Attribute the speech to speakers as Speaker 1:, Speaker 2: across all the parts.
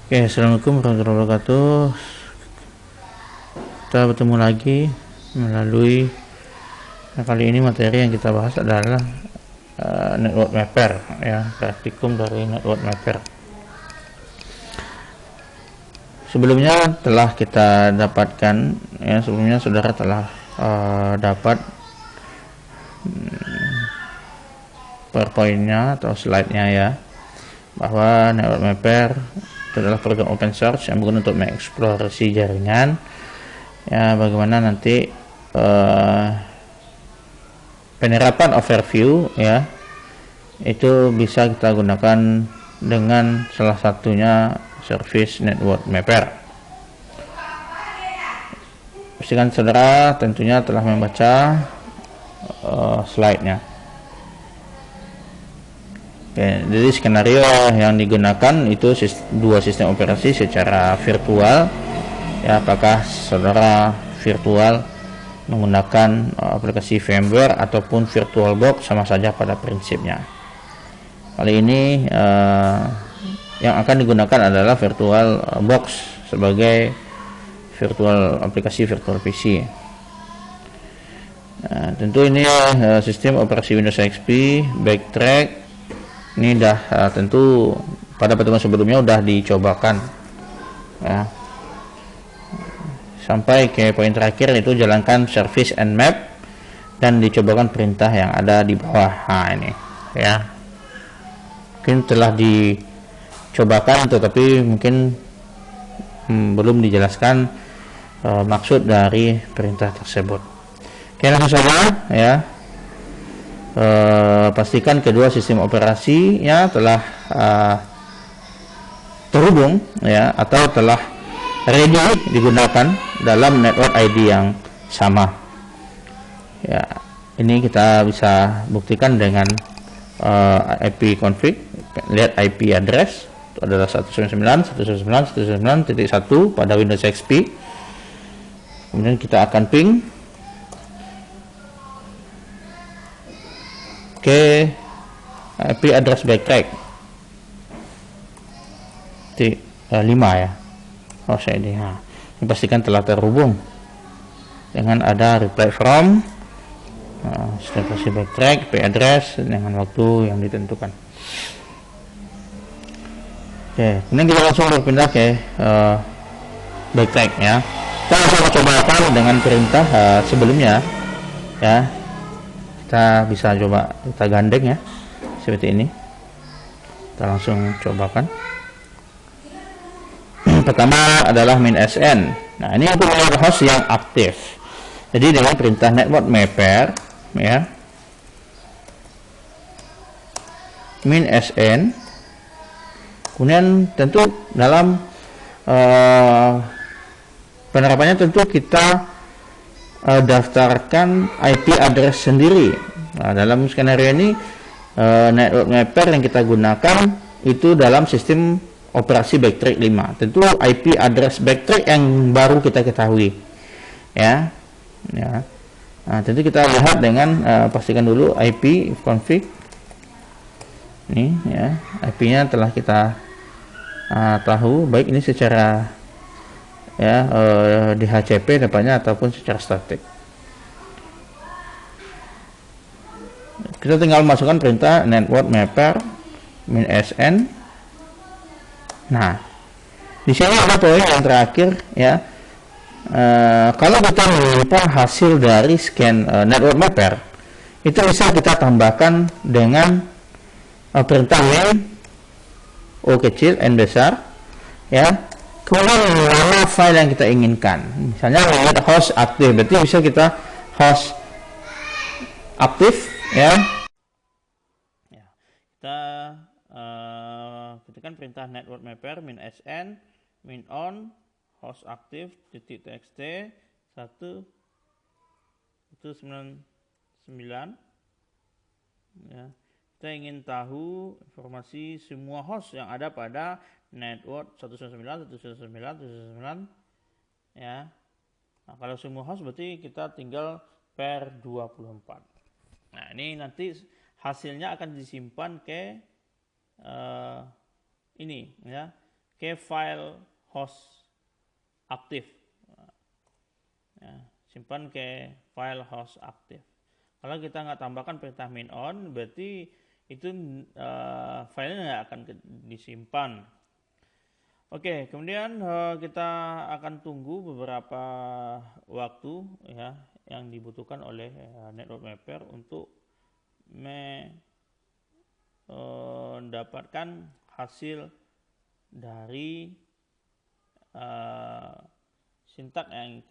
Speaker 1: Oke, assalamualaikum warahmatullahi wabarakatuh. Kita bertemu lagi melalui kali ini materi yang kita bahas adalah network mapper, ya, praktikum dari network mapper. Sebelumnya telah kita dapatkan, ya, sebelumnya saudara telah dapat PowerPoint-nya atau slide-nya, ya, bahwa network mapper itu adalah program open source yang berguna untuk mengeksplorasi jaringan, ya, bagaimana nanti penerapan overview, ya, itu bisa kita gunakan dengan salah satunya service network mapper. Pastikan saudara tentunya telah membaca slide-nya. Oke, jadi skenario yang digunakan itu dua sistem operasi secara virtual, ya. Apakah saudara virtual menggunakan aplikasi VMware ataupun VirtualBox, sama saja pada prinsipnya. Kali ini yang akan digunakan adalah VirtualBox sebagai aplikasi virtual PC. Tentu ini sistem operasi Windows XP Backtrack. Ini tentu pada pertemuan sebelumnya sudah dicobakan, ya, sampai ke poin terakhir, itu jalankan service and map dan dicobakan perintah yang ada di bawah. Nah, ini, ya, mungkin telah dicobakan tetapi mungkin belum dijelaskan maksud dari perintah tersebut. Oke, langsung saja, ya. Pastikan kedua sistem operasinya telah terhubung, ya, atau telah ready digunakan dalam network ID yang sama. Ya, ini kita bisa buktikan dengan IP config. Lihat IP address itu adalah 192.168.168.1 pada Windows XP. Kemudian kita akan ping ke IP address backtrack 5, ya. Ini pastikan telah terhubung dengan ada reply from aplikasi backtrack, IP address dengan waktu yang ditentukan. Oke, kemudian kita langsung berpindah ke backtrack, ya. Kita langsung cobakan dengan perintah sebelumnya, ya. Kita bisa coba, kita gandeng, ya, seperti ini. Kita langsung cobakan. Pertama adalah -sn. Nah, ini untuk host yang aktif. Jadi dengan perintah network mapper, ya, -sn. Kemudian tentu dalam penerapannya tentu kita daftarkan IP address sendiri. Nah, dalam skenario ini network mapper yang kita gunakan itu dalam sistem operasi backtrack 5. Tentu IP address backtrack yang baru kita ketahui, ya. Nah, tentu kita lihat dengan pastikan dulu IP config. Ini, ya, IP-nya telah kita tahu, baik ini secara, ya, DHCP depannya ataupun secara statik. Kita tinggal masukkan perintah network mapper -sn. Nah, di sini ada poin yang terakhir, ya. Kalau kita menyimpan hasil dari scan network mapper, itu bisa kita tambahkan dengan perintah main O kecil N besar, ya. Kemudian nama file yang kita inginkan, misalnya lihat host aktif, berarti bisa kita host aktif, ya. Kita ketikkan perintah network mapper -sn -on host aktif .txt 199, ya. Kita ingin tahu informasi semua host yang ada pada network 199.199.199, ya. Nah, kalau semua host berarti kita tinggal per 24. Nah, ini nanti hasilnya akan disimpan ke ini, ya, ke file host aktif. Ya, simpan ke file host aktif. Kalau kita nggak tambahkan perintah min on, berarti itu filenya nggak akan disimpan. Oke, kemudian kita akan tunggu beberapa waktu ya yang dibutuhkan oleh network mapper untuk mendapatkan hasil dari sintak yang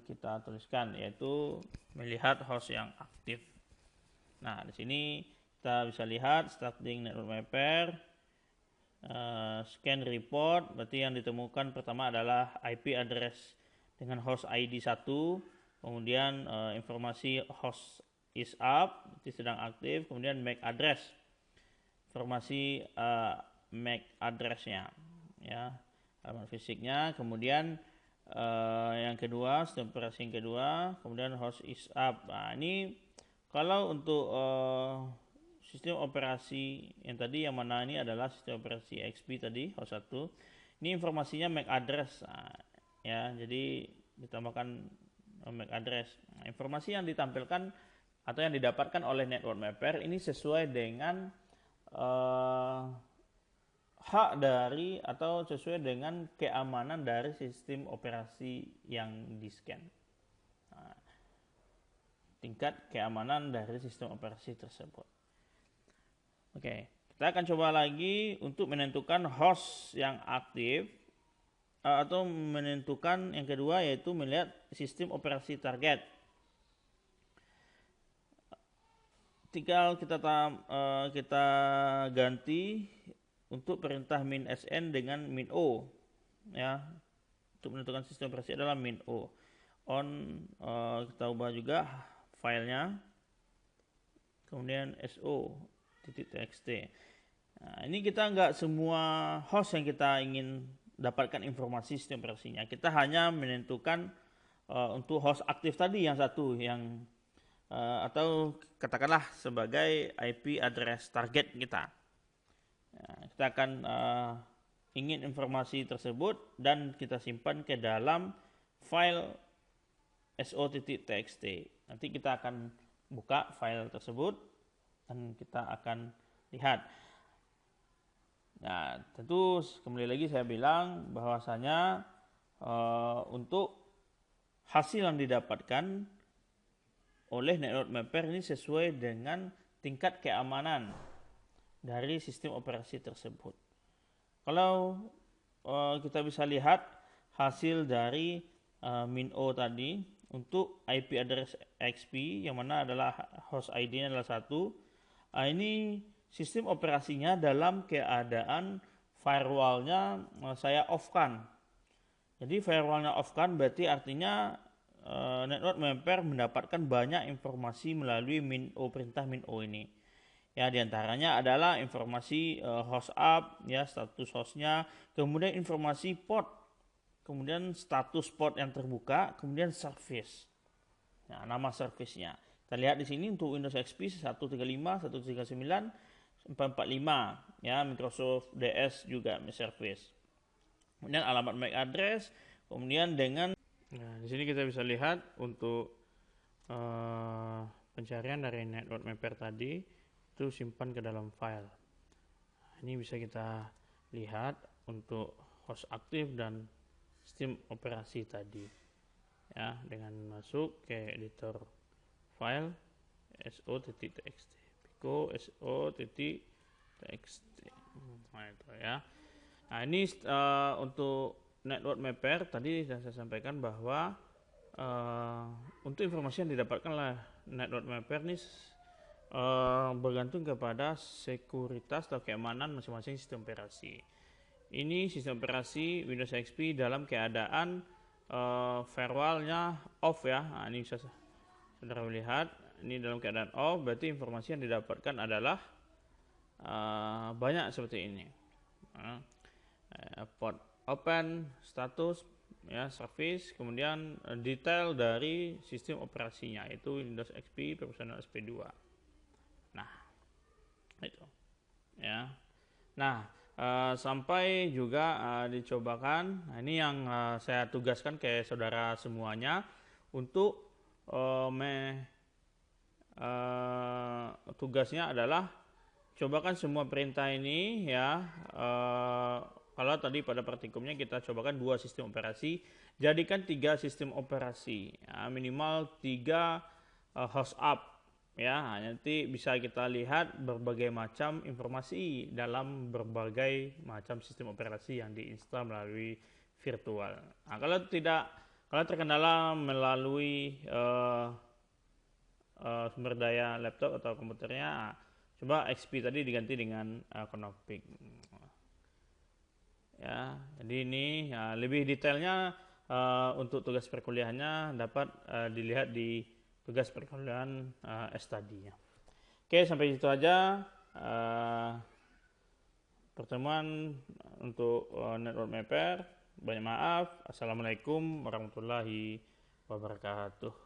Speaker 1: kita tuliskan, yaitu melihat host yang aktif. Nah, di sini kita bisa lihat starting network mapper, scan report, berarti yang ditemukan pertama adalah IP address dengan host ID 1, kemudian informasi host is up, berarti sedang aktif, kemudian MAC address, informasi MAC addressnya, ya, alamat fisiknya, kemudian yang kedua, sistem operasi yang kedua, kemudian host is up. Nah, ini kalau untuk sistem operasi yang tadi, yang mana ini adalah sistem operasi XP tadi, host 1, ini informasinya MAC address. Nah, ya, jadi ditambahkan MAC address. Nah, informasi yang ditampilkan atau yang didapatkan oleh network mapper ini sesuai dengan hak dari atau sesuai dengan keamanan dari sistem operasi yang di-scan. Nah, tingkat keamanan dari sistem operasi tersebut. Oke, kita akan coba lagi untuk menentukan host yang aktif atau menentukan yang kedua, yaitu melihat sistem operasi target. Tinggal kita ganti untuk perintah min sn dengan min o, ya, untuk menentukan sistem operasi adalah min o. On kita ubah juga filenya, kemudian so.txt. Nah, ini kita nggak semua host yang kita ingin dapatkan informasi sistem operasinya, kita hanya menentukan untuk host aktif tadi yang satu, yang atau katakanlah sebagai IP address target kita. Kita akan ingin informasi tersebut dan kita simpan ke dalam file so.txt. Nanti kita akan buka file tersebut dan kita akan lihat. Nah, tentu kembali lagi saya bilang bahwasanya untuk hasil yang didapatkan oleh network mapper ini sesuai dengan tingkat keamanan dari sistem operasi tersebut. Kalau kita bisa lihat hasil dari min.o tadi untuk IP address XP, yang mana adalah host ID-nya adalah 1. Ini sistem operasinya dalam keadaan firewall-nya saya off-kan. Jadi firewall-nya off-kan berarti artinya network mapper mendapatkan banyak informasi melalui min.o, perintah min.o ini. Ya, diantaranya adalah informasi host up, ya, status hostnya, kemudian informasi port, kemudian status port yang terbuka, kemudian service. Nah, nama service-nya. Kita lihat di sini untuk Windows XP 135, 139, 445, ya, Microsoft DS juga service. Kemudian alamat MAC address, kemudian dengan, nah, di sini kita bisa lihat untuk pencarian dari network mapper tadi itu simpan ke dalam file. Nah, ini bisa kita lihat untuk host aktif dan sistem operasi tadi, ya, dengan masuk ke editor file so.txt, pico so.txt. Nah, itu ya. Nah, ini untuk network mapper tadi saya sampaikan bahwa untuk informasi yang didapatkan oleh network mapper ini bergantung kepada sekuritas atau keamanan masing-masing sistem operasi. Ini sistem operasi Windows XP dalam keadaan firewall-nya off, ya. Nah, ini bisa saudara melihat, ini dalam keadaan off, berarti informasi yang didapatkan adalah banyak seperti ini. Port open, status, ya, service, kemudian detail dari sistem operasinya, yaitu Windows XP Professional SP2. Nah, itu, ya. Nah,
Speaker 2: sampai juga dicobakan. Nah, ini yang saya tugaskan ke saudara semuanya untuk tugasnya adalah cobakan semua perintah ini ya. Kalau tadi pada praktikumnya kita cobakan 2 sistem operasi, jadikan 3 sistem operasi ya, minimal 3 host up ya. Nanti bisa kita lihat berbagai macam informasi dalam berbagai macam sistem operasi yang diinstal melalui virtual. Nah, kalau terkendala melalui sumber daya laptop atau komputernya, coba XP tadi diganti dengan Config ya. Jadi ini ya, lebih detailnya untuk tugas perkuliahannya dapat dilihat di tugas perkuliahan S-Study ya. Oke, sampai situ aja pertemuan untuk Network Mapper. Banyak maaf. Assalamualaikum warahmatullahi wabarakatuh.